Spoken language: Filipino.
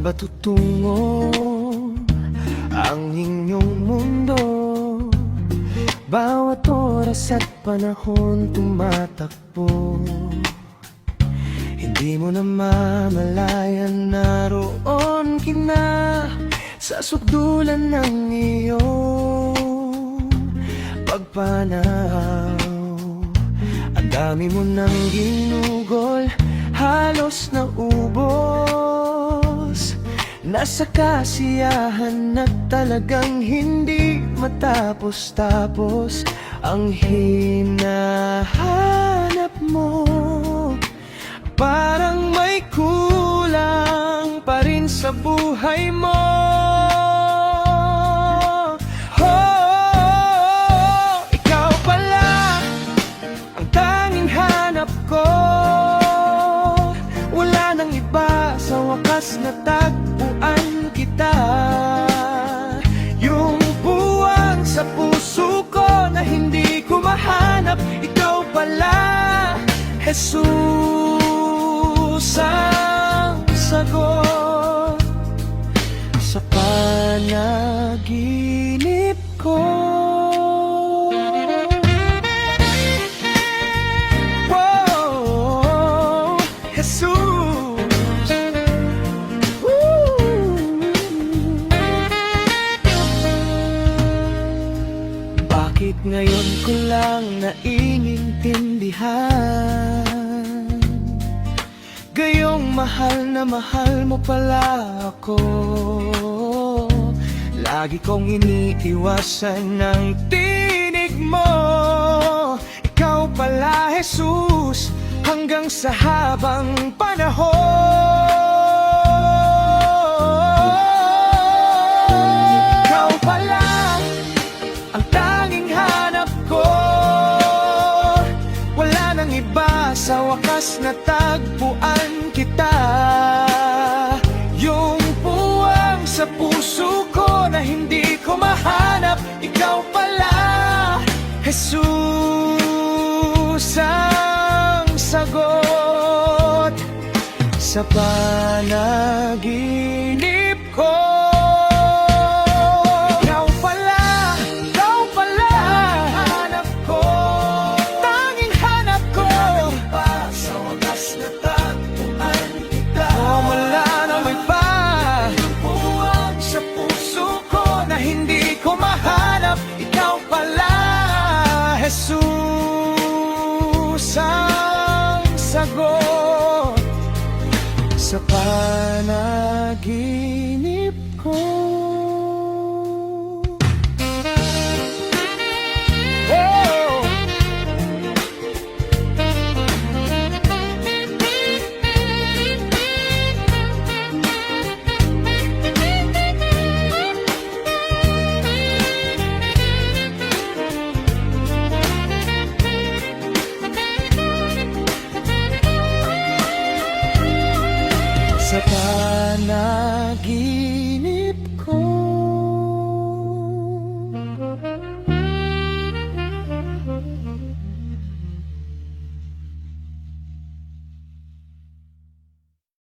ba tutungo ang inyong mundo? Bawat oras at panahon tumatakbo, hindi mo na mamalayan, naroon kina sa sukdulan ng iyong pagpanaw. Ang dami mo nang ginugol, halos naubos, nasa kasiyahan na talagang hindi matapos-tapos. Ang hinahanap mo, parang may kulang pa rin sa buhay mo. Oh, ikaw pala ang tanging hanap ko. Wala nang iba, sa wakas natagpuan kita. Yung puwang sa puso ko na hindi ko mahanap, ikaw pala, Jesus ang sagot sa panaginip ko. Whoa, Jesus. Bakit ngayon ko lang naiintindihan, gayong mahal na mahal mo pala ako. Lagi kong iniiwasan ng tinig mo. Ikaw pala, Jesus, hanggang sa habang panahon. Ikaw pala ang tanging hanap ko. Wala nang iba, sa wakas natagpuan kita. Yung puwang sa puso ko na hindi ko mahanap, ikaw pala, Jesus ang sagot sa panaginip ko. Jesus ang sagot sa panaginip